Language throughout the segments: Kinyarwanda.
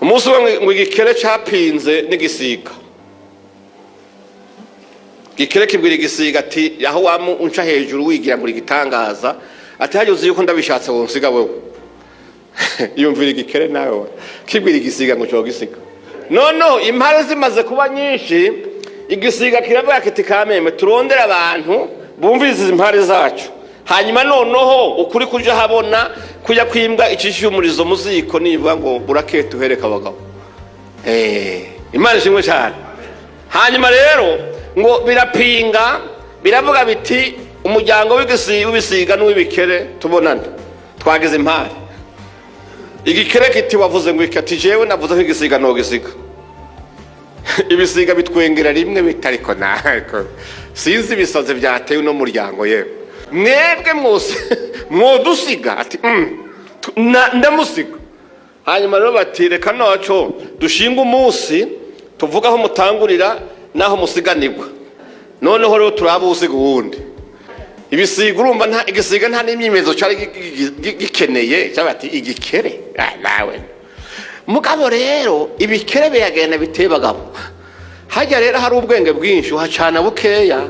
umunsi ngo igikere cyapinze n'igisiga. Igikere kibwira igisiga ati aho unca hejuru wigira ngo igitangaza ati hageze yuko ndabishatse wonsiga wewe. Yumvira igikere nawe kibwira igisiga ngo cyo gisiga. Noneho impare zimaze kuba nyinshi igisiga kiravuga kiti kameme turondera abantu bumviriza impare zacu. Hanyuma noneho ukuri kuja habona kujya kwimbwa icishumurizo muziko nivuga ngo burakete uhereka abagabo. Imana ishimwe cyane. Hanyuma rero ngo birapinga biravuga biti umuryango w'ibisiga n'uw'ibikere tubonana twageze impare. Igikere kiti wavuze ngo ikati jewe navuze ko igisiga no gisiga. Ibisiga bitwengera rimwe bitariko nako sinzi bisoze byatewe no muryango yewe. Mwebwe mwose mwodusiga ati ndamusiga. Hanyuma rero bati reka noco dushinga umunsi tuvuga aho mutangurira naho musiganirwa. Noneho rero turabusiga uwundi. Ibisiga urumva nta igisiga nta n'imyimezo cyari gikeneye cyabati igikere nawe. Mugabo rero ibikere beyagenda bitebagabo. Hajya rero hari ubwenge bwinshi uhacana bukeya.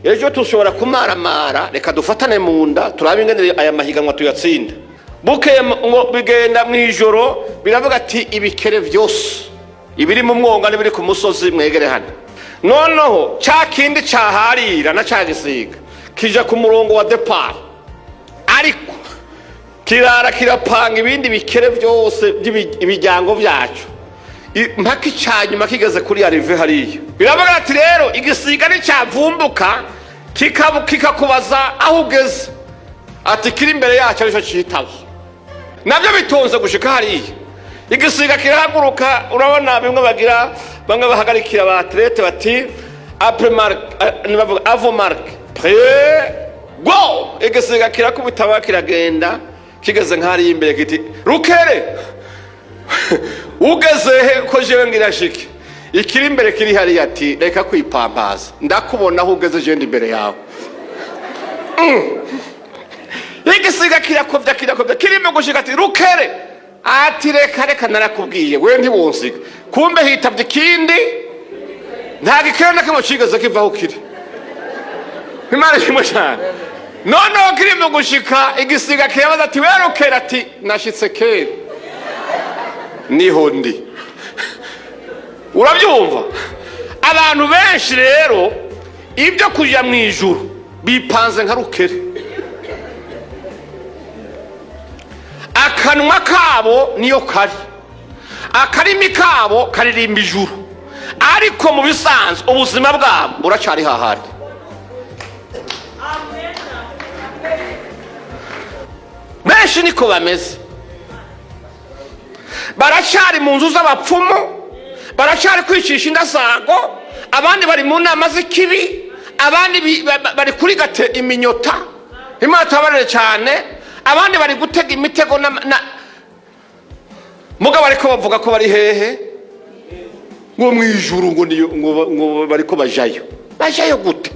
Ejo tushobora kumaramara reka dufatane mu nda turabe ingene aya mahiganwa tuyatsinda. Bukeye ngo bigenda mwijoro biravuga ati ibikere byose ibiri mu mwonga n'ibiri ku musozi mwegere hano. Noneho cya kindi cyaharira na cya gisiga kija ku murongo wa depart ariko kirara kirapanga ibindi bikere byose ibijyango byacu mpaka icyanyuma kigeze kuri arive hariya. Biravuga ati rero igisiga n'icyavumbuka kikakubaza aho ugeze ati kiri imbere yacu aricyo cyitaba. Nabyo bitonze gushika hariya. Igisiga kirahaguruka urabona bimwe bagira bamwe bahagarikira ba atlete bati après marque avant marque prêt go. Igisiga kirakubita kiragenda kigeze nk'ari imbere kiti rukere ugeze he ko jewe ngirashike ikiri imbere kiri hariya ati reka kwipambaza ndakubona aho ugeze je imbere yawe. Igisiga kirakovya kirimo gushika ati rukere ati reka narakubwiye we ntiwonsiga. Kumbe hitavye ikindi nta gikere na kimwe cigeze kivaho kiri. Imana ishimwe cyane. Noneho kirimo gushika igisiga kirabaza ati we rukere ati nashitse kera niho ndi. Urabyumva? Abantu benshi rero ibyo kuja mu ijuru bipanze nka rukere. Akanwa kabo niyo kari akarimi kabo karirimba ijuru ariko mu bisanzwe ubuzima bwabo buracari hahandi. Benshi niko bameze baracari mu nzu z'abapfumu baracari kwicisha indasago abandi bari mu nama z'ikibi abandi bari kuri gate iminyota Imana tabarere cyane abandi bari gutega imitego mugabo ariko bavuga ko bari hehe ngo mwijuru ngo bariko bajayo gute